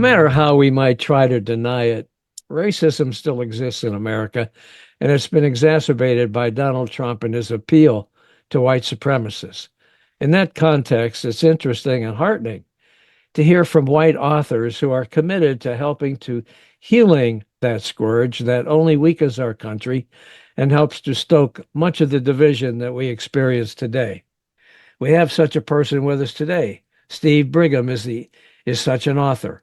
matter how we might try to deny it, racism still exists in America, and it's been exacerbated by Donald Trump and his appeal to white supremacists. In that context, it's interesting and heartening to hear from white authors who are committed to helping to healing that scourge that only weakens our country and helps to stoke much of the division that we experience today. We have such a person with us today. Steve Brigham is such an author.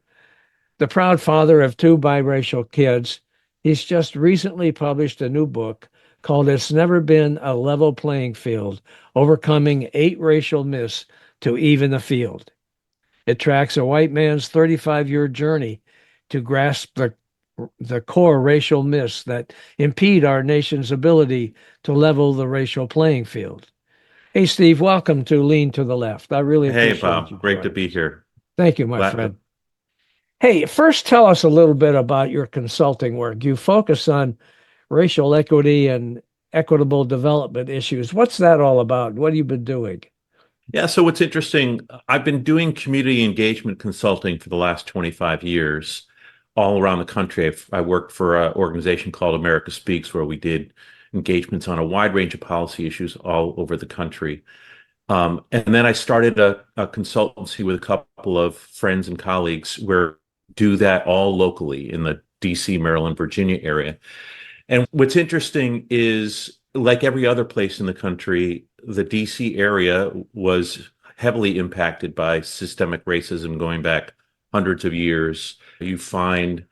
The proud father of two biracial kids, he's just recently published a new book called It's Never Been a Level Playing Field, Overcoming 8 Racial Myths to Even the Field. It tracks a white man's 35-year journey to grasp the core racial myths that impede our nation's ability to level the racial playing field. Hey, Steve, welcome to Lean to the Left. I really Hey, appreciate you Bob. Great to joining be us. here. Thank you, my Glad friend. Hey, first tell us a little bit about your consulting work. You focus on racial equity and equitable development issues. What's that all about? What have you been doing? yeah, so what's interesting, I've been doing community engagement consulting for the last 25 years all around the country. I worked for an organization called America Speaks, where we did engagements on a wide range of policy issues all over the country. And then I started a consultancy with a couple of friends and colleagues where do that all locally in the DC, Maryland, Virginia area. And what's interesting is, like every other place in the country, the DC area was heavily impacted by systemic racism going back hundreds of years. You find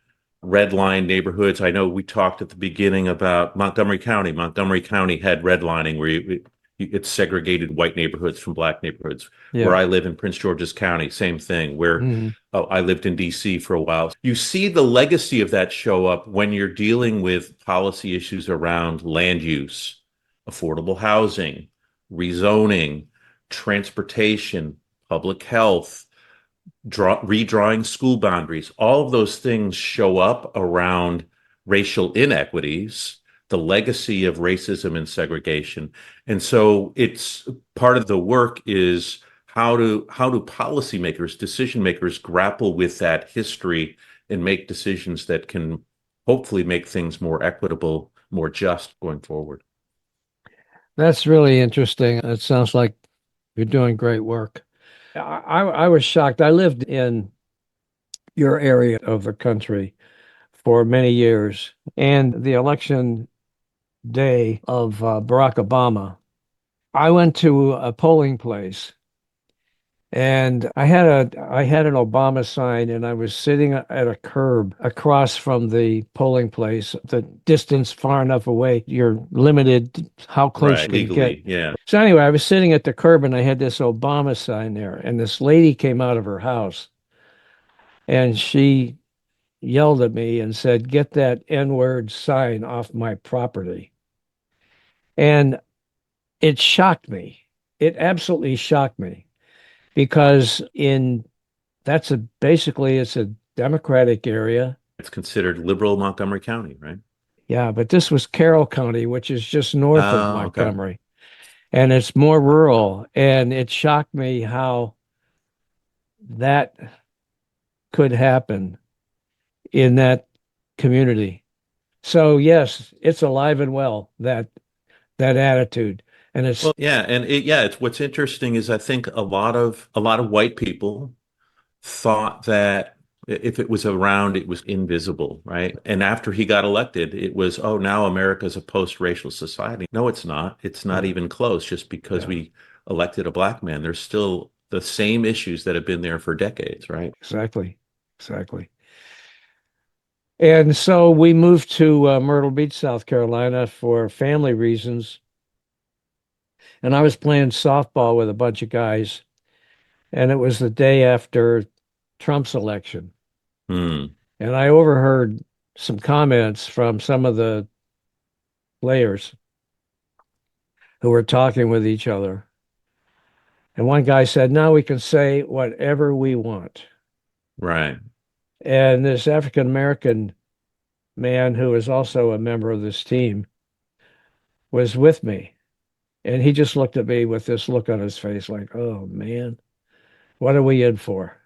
red line neighborhoods. I know we talked at the beginning about Montgomery County. Montgomery County had redlining where it's segregated white neighborhoods from black neighborhoods. Where Yeah. I live in Prince George's County, same thing. Where Mhm. I lived in DC for a while. You see the legacy of that show up when you're dealing with policy issues around land use, affordable housing, rezoning, transportation, public health, redrawing school boundaries. All of those things show up around racial inequities, the legacy of racism and segregation. And so it's part of the work is how do policymakers, decision makers grapple with that history and make decisions that can hopefully make things more equitable, more just going forward. That's really interesting. It sounds like you're doing great work. I was shocked. I lived in your area of the country for many years, and the election day of Barack Obama, I went to a polling place and I had an Obama sign and I was sitting at a curb across from the polling place, the distance far enough away, you're limited how close Right. you can get. Legally. Yeah. So anyway, I was sitting at the curb and I had this Obama sign there, and this lady came out of her house and she yelled at me and said, "Get that N-word sign off my property." And it shocked me. It absolutely shocked me because in that's a basically it's a Democratic area. It's considered liberal Montgomery County, right? Yeah, but this was Carroll County, which is just north of Oh, okay. Montgomery, and it's more rural. And it shocked me how that could happen in that community. So yes, it's alive and well, that attitude. And it's Well, yeah, and it's what's interesting is I think a lot of white people thought that if it was around, it was invisible, right? And after he got elected, it was, oh, now America's a post-racial society. No, it's not. It's not yeah, even close. Just because yeah, we elected a black man, there's still the same issues that have been there for decades, right? exactly. Exactly. And so we moved to Myrtle Beach, South Carolina for family reasons. And I was playing softball with a bunch of guys, and it was the day after Trump's election. Hmm. And I overheard some comments from some of the players who were talking with each other. And one guy said, "Now we can say whatever we want." Right. And this African American man, who is also a member of this team, was with me. And he just looked at me with this look on his face like, "Oh man, what are we in for?"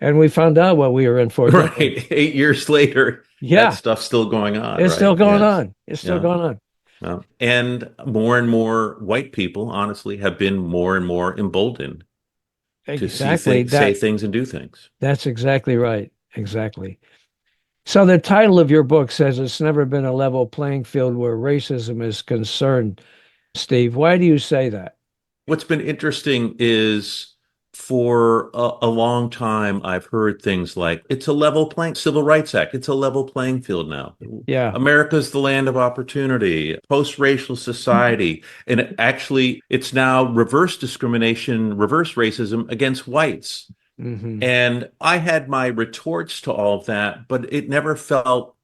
And we found out what we were in for, didn't we? Right. 8 years later, that Yeah, stuff's still going on, it's still right? going Yes. on. It's still Yeah. going on. Well, and more white people, honestly, have been more and more emboldened to see Exactly. things, say things, and do things. That's exactly right. Exactly. So the title of your book says it's never been a level playing field where racism is concerned. Steve, why do you say that? What's been interesting is for a long time, I've heard things like, it's a level playing, Civil Rights Act, it's a level playing field now. Yeah. America's the land of opportunity, post-racial society. And actually, it's now reverse discrimination, reverse racism against whites. Hmm. And I had my retorts to all of that, but it never felt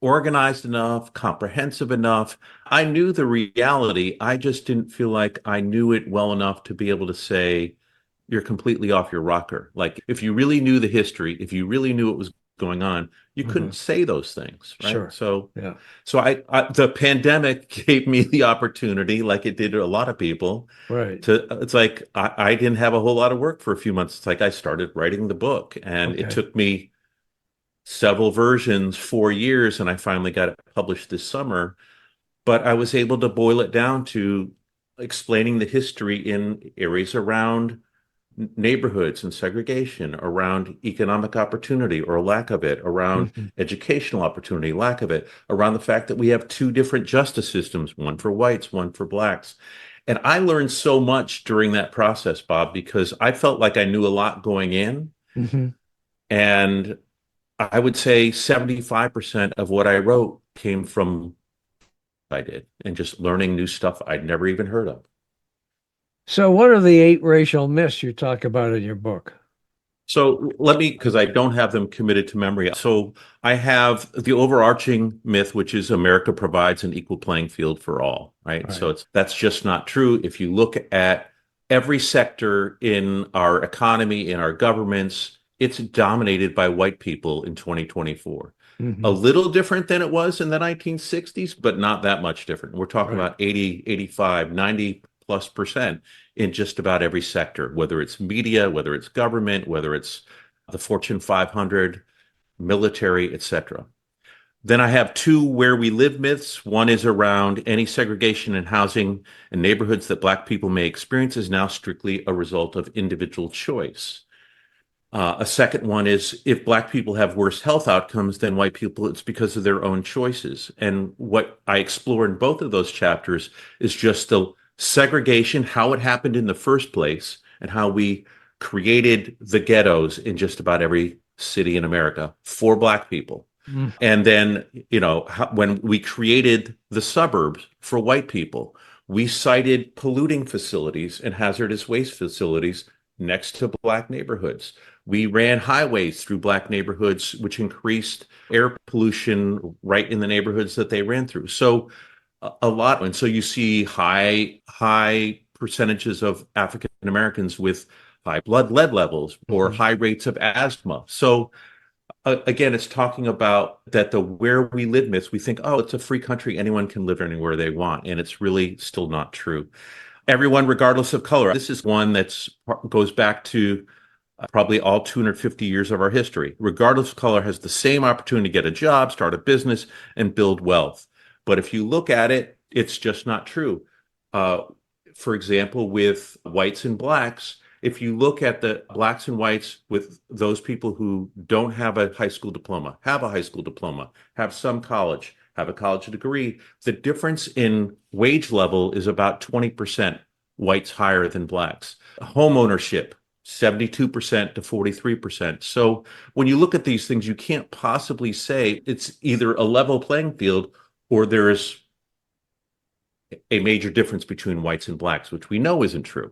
organized enough, comprehensive enough. I knew the reality. I just didn't feel like I knew it well enough to be able to say, you're completely off your rocker. Like, if you really knew the history, if you really knew what was going on, you Hmm. couldn't say those things, right? Sure. So, Yeah. the pandemic gave me the opportunity, like it did to a lot of people, Right. to, it's like I didn't have a whole lot of work for a few months. It's like I started writing the book, and it Okay. took me several versions, 4 years, and I finally got it published this summer. But I was able to boil it down to explaining the history in areas around neighborhoods and segregation, around economic opportunity or lack of it, around Hmm. educational opportunity, lack of it, around the fact that we have two different justice systems, one for whites, one for blacks. And I learned so much during that process, Bob, because I felt like I knew a lot going in. Hmm. And I would say 75% of what I wrote came from I did and just learning new stuff I'd never even heard of. So what are the 8 racial myths you talk about in your book? So let me, because I don't have them committed to memory. So I have the overarching myth, which is America provides an equal playing field for all, right? So Right. that's just not true. If you look at every sector in our economy, in our governments, it's dominated by white people in 2024. A Hmm. little different than it was in the 1960s, but not that much different. We're talking Right. about 80, 85, 90+% in just about every sector, whether it's media, whether it's government, whether it's the Fortune 500, military, etc. Then I have two where we live myths. One is around any segregation in housing and neighborhoods that Black people may experience is now strictly a result of individual choice. A second one is if Black people have worse health outcomes than white people, it's because of their own choices. And what I explore in both of those chapters is just the segregation, how it happened in the first place, and how we created the ghettos in just about every city in America for Black people. Mm. And then, when we created the suburbs for white people, we cited polluting facilities and hazardous waste facilities next to Black neighborhoods. We ran highways through Black neighborhoods, which increased air pollution right in the neighborhoods that they ran through. So a lot. And so you see high percentages of African Americans with high blood lead levels or Hmm. high rates of asthma. So again, it's talking about that the where we live myths, we think, oh, it's a free country. Anyone can live anywhere they want. And it's really still not true. Everyone, regardless of color. This is one that's goes back to probably all 250 years of our history. Regardless of color, has the same opportunity to get a job, start a business, and build wealth. But if you look at it, it's just not true. Uh, for example, with whites and blacks, if you look at the blacks and whites with those people who don't have a high school diploma, have a high school diploma, have some college, have a college degree, the difference in wage level is about 20% whites higher than blacks. Home ownership, 72% to 43%. So when you look at these things, you can't possibly say it's either a level playing field or there is a major difference between whites and blacks, which we know isn't true.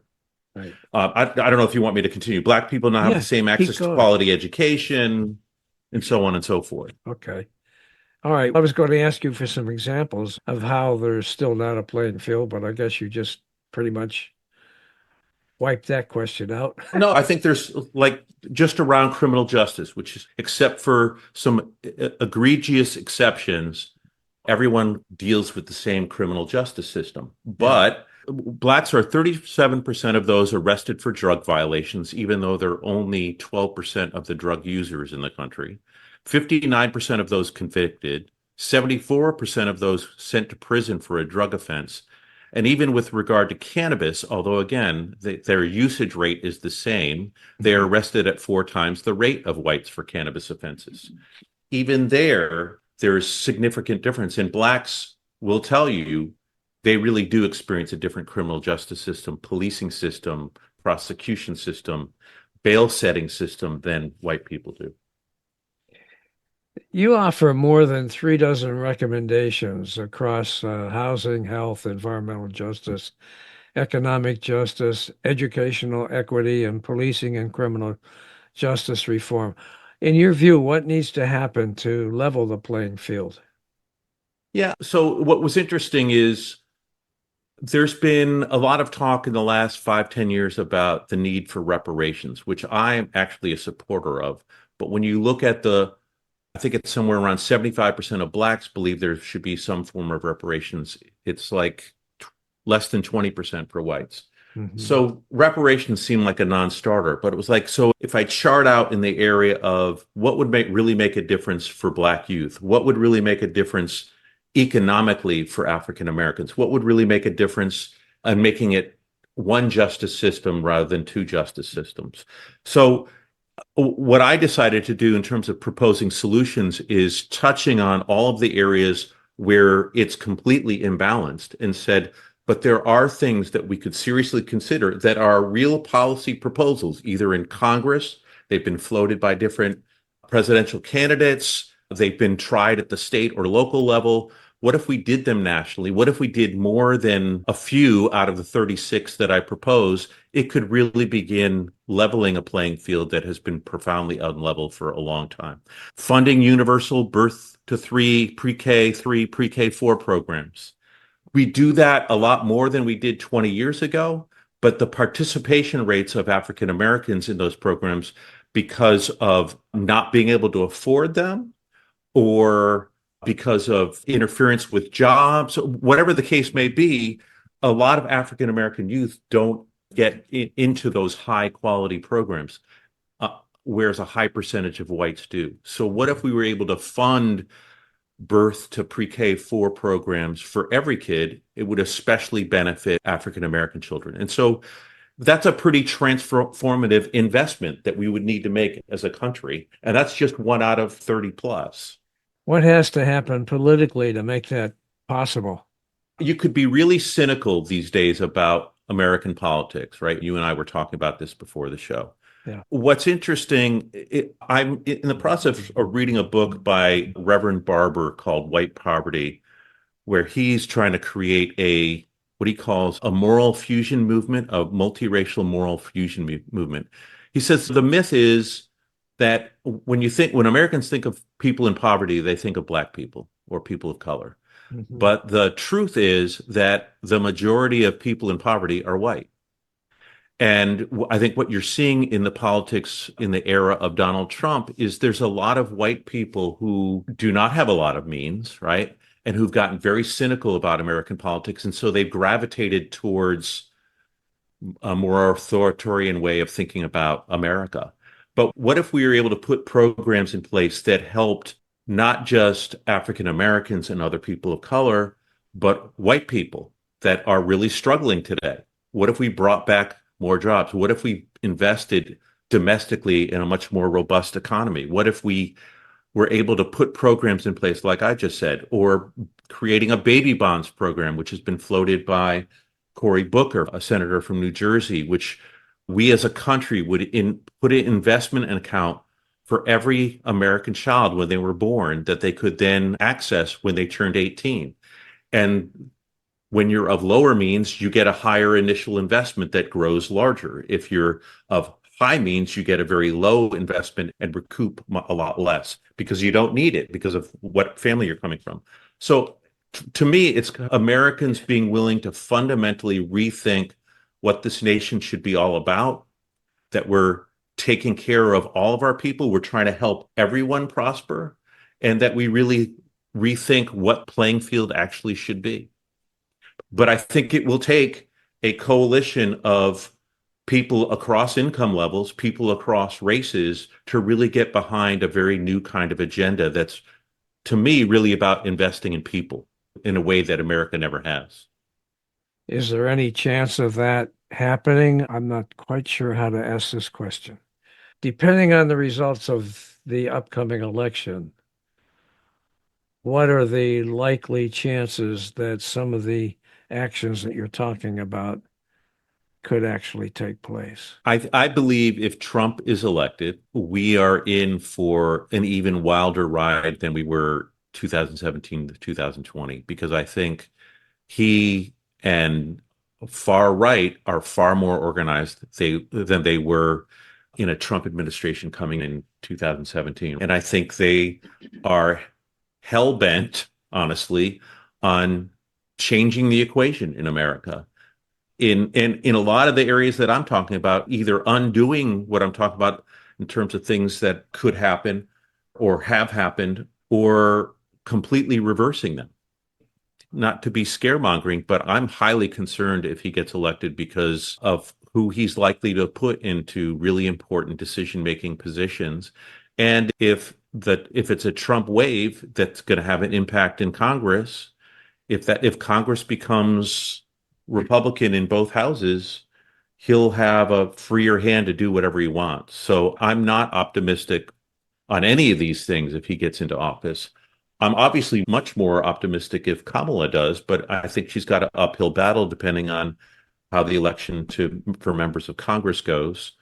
Right. I don't know if you want me to continue. Black people now have the Yeah. same Keep access to going. quality education and so on and so forth. Okay. All right. I was going to ask you for some examples of how there's still not a playing field, but I guess you just pretty much wiped that question out. No, I think there's like just around criminal justice, which is except for some egregious exceptions, everyone deals with the same criminal justice system. Yeah. But blacks are 37% of those arrested for drug violations, even though they're only 12% of the drug users in the country. 59% of those convicted, 74% of those sent to prison for a drug offense. And even with regard to cannabis, although again, their usage rate is the same, they are arrested at 4 times the rate of whites for cannabis offenses. Even there's significant difference. And blacks will tell you they really do experience a different criminal justice system, policing system, prosecution system, bail setting system than white people do. You offer more than 3 dozen recommendations across housing, health, environmental justice, economic justice, educational equity, and policing and criminal justice reform. In your view, what needs to happen to level the playing field? Yeah. So what was interesting is there's been a lot of talk in the last 5, 10 years about the need for reparations, which I'm actually a supporter of. But when you look at I think it's somewhere around 75% of blacks believe there should be some form of reparations. It's like less than 20% for whites. Mhm. So reparations seem like a non-starter, but it was like, so if I chart out in the area of what would really make a difference for black youth, what would really make a difference economically for African Americans, what would really make a difference in making it one justice system rather than two justice systems. So what I decided to do in terms of proposing solutions is touching on all of the areas where it's completely imbalanced and said, but there are things that we could seriously consider that are real policy proposals, either in Congress, they've been floated by different presidential candidates, they've been tried at the state or local level. What if we did them nationally? What if we did more than a few out of the 36 that I propose? It could really begin leveling a playing field that has been profoundly unleveled for a long time. Funding universal birth to three, pre-K 3, pre-K 4 programs. We do that a lot more than we did 20 years ago, but the participation rates of African Americans in those programs, because of not being able to afford them or because of interference with jobs, whatever the case may be, a lot of African American youth don't get into those high quality programs, whereas a high percentage of whites do. So, what if we were able to fund birth to pre-K 4 programs for every kid? It would especially benefit African American children. And so that's a pretty transformative investment that we would need to make as a country. And that's just one out of 30 plus. What has to happen politically to make that possible? You could be really cynical these days about American politics, right? You and I were talking about this before the show. Yeah. What's interesting, I'm in the process of reading a book by Reverend Barber called White Poverty, where he's trying to create what he calls a moral fusion movement, a multiracial moral fusion movement. He says the myth is that when Americans think of people in poverty, they think of black people or people of color. Mhm. But the truth is that the majority of people in poverty are white. And I think what you're seeing in the politics in the era of Donald Trump is there's a lot of white people who do not have a lot of means, right? And who've gotten very cynical about American politics. And so they've gravitated towards a more authoritarian way of thinking about America. But what if we were able to put programs in place that helped not just African Americans and other people of color, but white people that are really struggling today? What if we brought back more jobs? What if we invested domestically in a much more robust economy? What if we were able to put programs in place, like I just said, or creating a baby bonds program, which has been floated by Cory Booker, a senator from New Jersey, which we as a country would put an investment account for every American child when they were born that they could then access when they turned 18. And when you're of lower means, you get a higher initial investment that grows larger. If you're of high means, you get a very low investment and recoup a lot less because you don't need it because of what family you're coming from. So to me, it's Americans being willing to fundamentally rethink what this nation should be all about, that we're taking care of all of our people, we're trying to help everyone prosper, and that we really rethink what playing field actually should be. But I think it will take a coalition of people across income levels, people across races to really get behind a very new kind of agenda that's, to me, really about investing in people in a way that America never has. Is there any chance of that happening? I'm not quite sure how to ask this question. Depending on the results of the upcoming election, what are the likely chances that some of the actions that you're talking about could actually take place? I believe if Trump is elected, we are in for an even wilder ride than we were 2017 to 2020, because I think he and far right are far more organized than they were in a Trump administration coming in 2017. And I think they are hell bent, honestly, on changing the equation in America. In a lot of the areas that I'm talking about, either undoing what I'm talking about in terms of things that could happen or have happened, or completely reversing them. Not to be scaremongering, but I'm highly concerned if he gets elected because of who he's likely to put into really important decision-making positions. And if it's a Trump wave that's going to have an impact in Congress, if Congress becomes Republican in both houses, he'll have a freer hand to do whatever he wants. So I'm not optimistic on any of these things if he gets into office. I'm obviously much more optimistic if Kamala does, but I think she's got an uphill battle depending on how the election for members of Congress goes.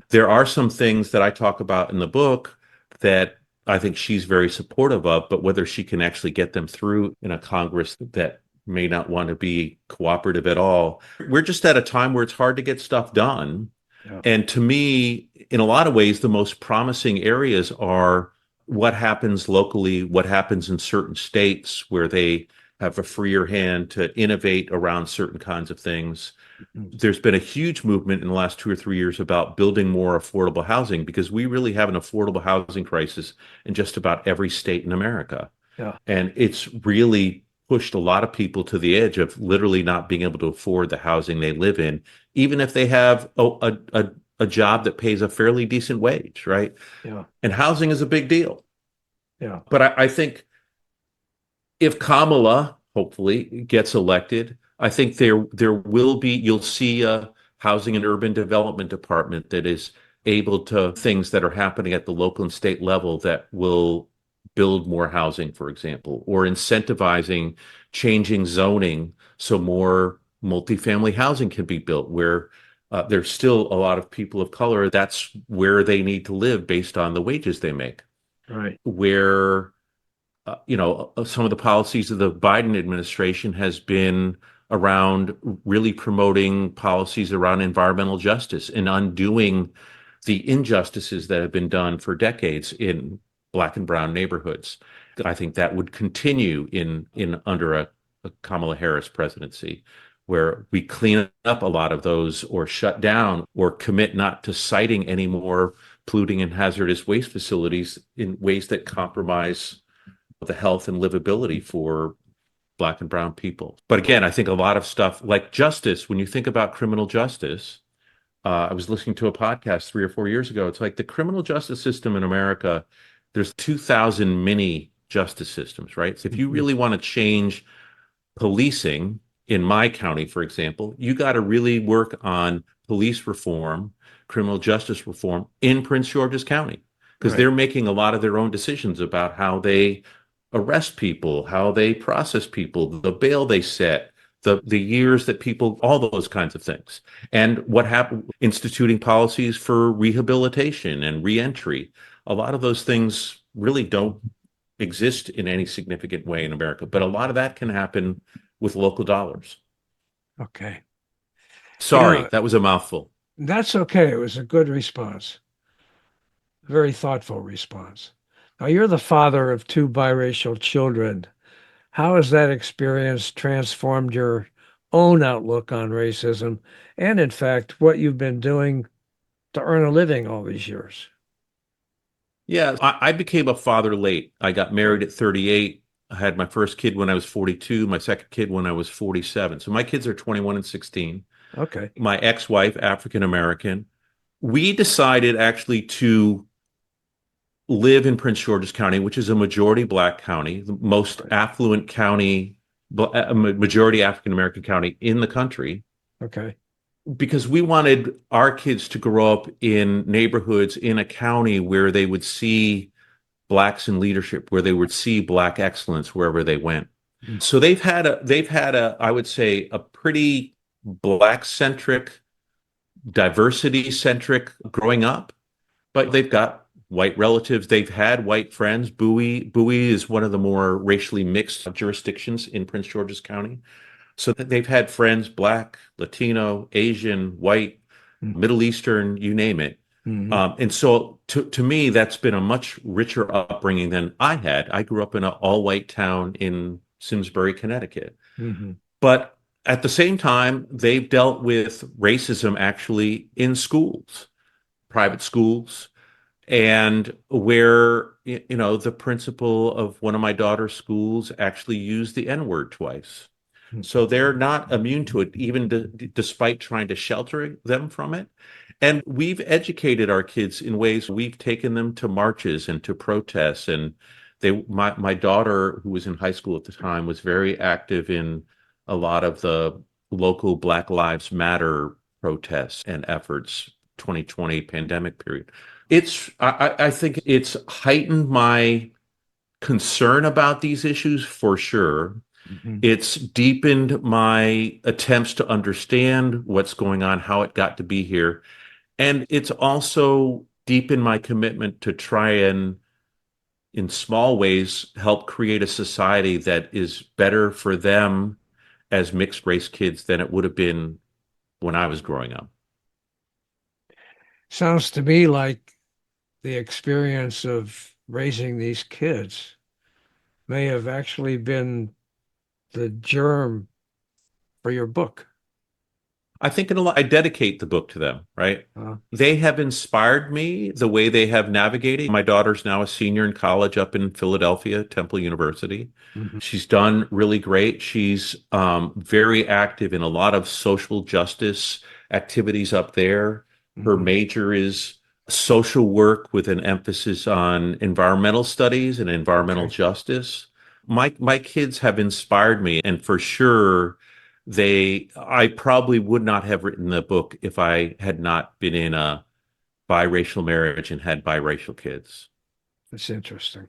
There are some things that I talk about in the book that I think she's very supportive of, but whether she can actually get them through in a Congress that may not want to be cooperative at all. We're just at a time where it's hard to get stuff done. Yeah. And to me, in a lot of ways, the most promising areas are what happens locally, what happens in certain states where they have a freer hand to innovate around certain kinds of things. There's been a huge movement in the last 2 or 3 years about building more affordable housing, because we really have an affordable housing crisis in just about every state in America. Yeah. And it's really pushed a lot of people to the edge of literally not being able to afford the housing they live in, even if they have a job that pays a fairly decent wage, right? Yeah. And housing is a big deal. Yeah. But I think if Kamala hopefully gets elected, I think there will be, you'll see a housing and urban development department that is able to things that are happening at the local and state level that will build more housing, for example, or incentivizing changing zoning so more multifamily housing can be built where there's still a lot of people of color. That's where they need to live based on the wages they make. Right. Where some of the policies of the Biden administration has been around really promoting policies around environmental justice and undoing the injustices that have been done for decades in Black and brown neighborhoods. I think that would continue in under a Kamala Harris presidency, where we clean up a lot of those or shut down or commit not to siting any more polluting and hazardous waste facilities in ways that compromise the health and livability for Black and brown people. But again, I think a lot of stuff like justice, when you think about criminal justice, I was listening to a podcast 3 or 4 years ago. It's like the criminal justice system in America, there's 2,000 mini justice systems, right? So if you really want to change policing in my county, for example, you got to really work on police reform, criminal justice reform in Prince George's County, because they're making a lot of their own decisions about how they arrest people, how they process people, the bail they set, the years that people, all those kinds of things. And what happened, instituting policies for rehabilitation and reentry. A lot of those things really don't exist in any significant way in America, but a lot of that can happen with local dollars. Okay. Sorry, that was a mouthful. That's okay. It was a good response. Very thoughtful response. Now, you're the father of two biracial children. How has that experience transformed your own outlook on racism and, in fact, what you've been doing to earn a living all these years? Yeah, I became a father late. I got married at 38. I had my first kid when I was 42, my second kid when I was 47. So my kids are 21 and 16. Okay. My ex-wife, African American. We decided actually to live in Prince George's County, which is a majority Black county, the most Right. affluent county, a majority African American county in the country, Okay. because we wanted our kids to grow up in neighborhoods in a county where they would see Blacks in leadership, where they would see Black excellence wherever they went. Mm. So they've had a I would say a pretty Black centric, diversity centric growing up, but they've got white relatives. They've had white friends. Bowie is one of the more racially mixed jurisdictions in Prince George's County. So they've had friends, Black, Latino, Asian, white, Mm. Middle Eastern, you name it. Mhm. And so to me, that's been a much richer upbringing than I had. I grew up in an all-white town in Simsbury, Connecticut. Mhm. But at the same time, they've dealt with racism actually in schools, private schools, and where the principal of one of my daughter's schools actually used the N-word twice. So they're not immune to it, even despite trying to shelter them from it. And we've educated our kids in ways. We've taken them to marches and to protests. And my daughter, who was in high school at the time, was very active in a lot of the local Black Lives Matter protests and efforts, 2020 pandemic period. I think it's heightened my concern about these issues for sure. Mhm. It's deepened my attempts to understand what's going on, how it got to be here. And it's also deepened my commitment to try and, in small ways, help create a society that is better for them as mixed race kids than it would have been when I was growing up. Sounds to me like the experience of raising these kids may have actually been the germ for your book. I think I dedicate the book to them, right? Uh, They have inspired me the way they have navigated. My daughter's now a senior in college up in Philadelphia, Temple University. mhm. She's done really great. She's very active in a lot of social justice activities up there. Her Mhm. major is social work with an emphasis on environmental studies and environmental Okay. justice. My kids have inspired me, and for sure, I probably would not have written the book if I had not been in a biracial marriage and had biracial kids. That's interesting.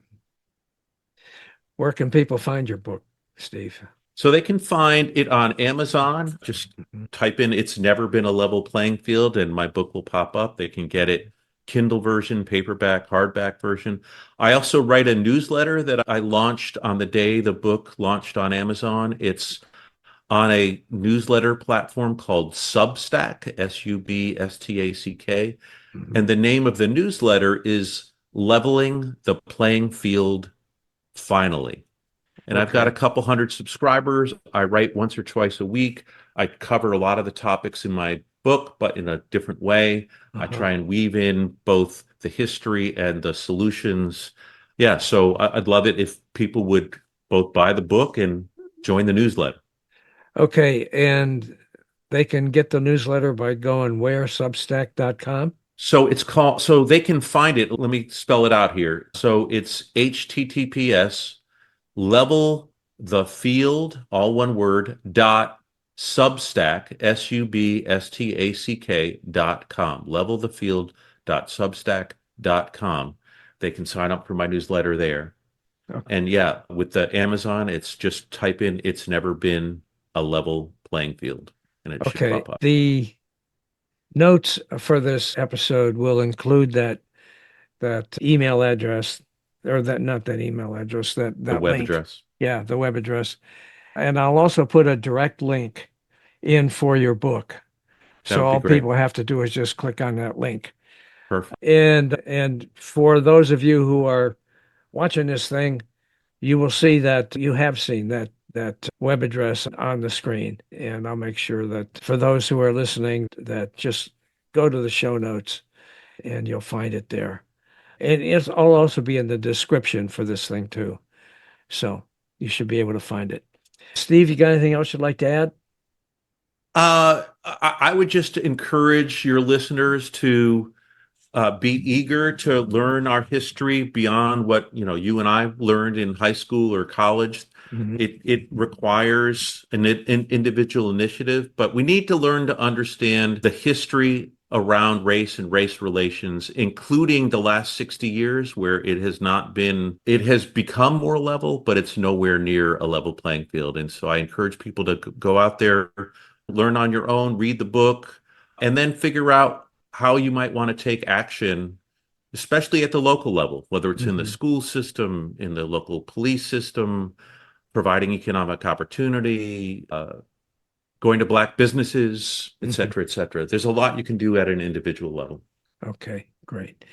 Where can people find your book, Steve? So they can find it on Amazon. Just Mhm. type in "It's Never Been a Level Playing Field" and my book will pop up. They can get it Kindle version, paperback, hardback version. I also write a newsletter that I launched on the day the book launched on Amazon. It's on a newsletter platform called Substack, Substack. Mhm. And the name of the newsletter is Leveling the Playing Field Finally. And I've got a Okay. couple hundred subscribers. I write once or twice a week. I cover a lot of the topics in my book, but in a different way. I Uh-huh. try and weave in both the history and the solutions. Yeah, so I'd love it if people would both buy the book and join the newsletter. Okay. And they can get the newsletter by going where? Substack.com? So they can find it. Let me spell it out here. So it's HTTPS level the field, all one word, dot substack, substack.com. Level the field dot substack.com. They can sign up for my newsletter there. And yeah, with the Amazon, it's just type in "It's Never Been a Level Playing Field" and it should Okay. pop up. The notes for this episode will include that email address, or that not that email address, that The that web link. address. Yeah, the web address. And I'll also put a direct link in for your book. That So would be all great. people have to do is just click on that link. Perfect. And for those of you who are watching this thing, you will see that you have seen that web address on the screen. And I'll make sure that for those who are listening, that just go to the show notes and you'll find it there. And I'll also be in the description for this thing too. So you should be able to find it. Steve, you got anything else you'd like to add? I would just encourage your listeners to be eager to learn our history beyond what you and I learned in high school or college. Mhm. It requires an individual initiative, but we need to learn to understand the history around race and race relations, including the last 60 years, where it has become more level, but it's nowhere near a level playing field. And so I encourage people to go out there, learn on your own, read the book, and then figure out how you might want to take action, especially at the local level, whether it's in the school system, in the local police system, providing economic opportunity, going to Black businesses, et cetera, et cetera. There's a lot you can do at an individual level. Okay, great.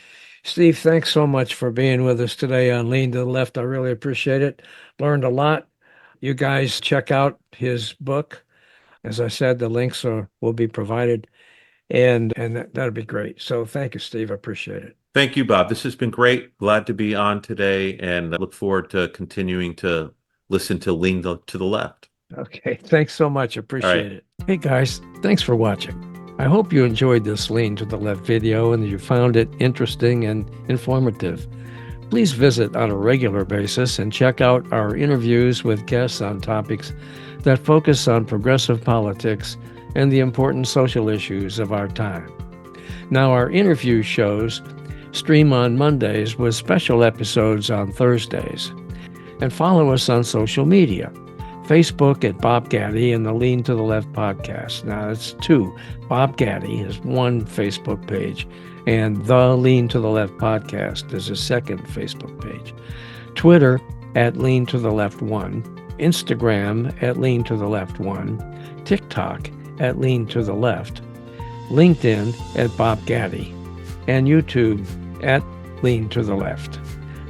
Steve, thanks so much for being with us today on Lean to the Left. I really appreciate it. Learned a lot. You guys check out his book. As I said, the links will be provided, and that'd be great. So thank you, Steve. I appreciate it. Thank you, Bob. This has been great. Glad to be on today, and I look forward to continuing to listen to Lean to the Left. Okay, thanks so much. Appreciate it. Hey guys, thanks for watching. I hope you enjoyed this Lean to the Left video and that you found it interesting and informative. Please visit on a regular basis and check out our interviews with guests on topics that focus on progressive politics and the important social issues of our time. Now, our interview shows stream on Mondays with special episodes on Thursdays. And follow us on social media. Facebook at Bob Gaddy and the Lean to the Left podcast. Now, it's two. Bob Gaddy is one Facebook page, and the Lean to the Left podcast is a second Facebook page. Twitter at Lean to the Left 1. Instagram at Lean to the Left 1. TikTok at Lean to the Left. LinkedIn at Bob Gaddy. And YouTube at Lean to the Left.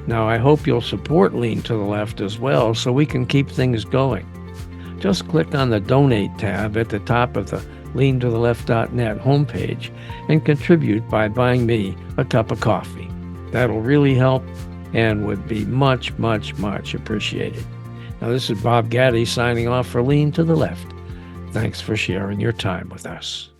Now, I hope you'll support Lean to the Left as well so we can keep things going. Just click on the Donate tab at the top of the leantotheleft.net homepage and contribute by buying me a cup of coffee. That'll really help and would be much, much, much appreciated. Now, this is Bob Gaddy signing off for Lean to the Left. Thanks for sharing your time with us.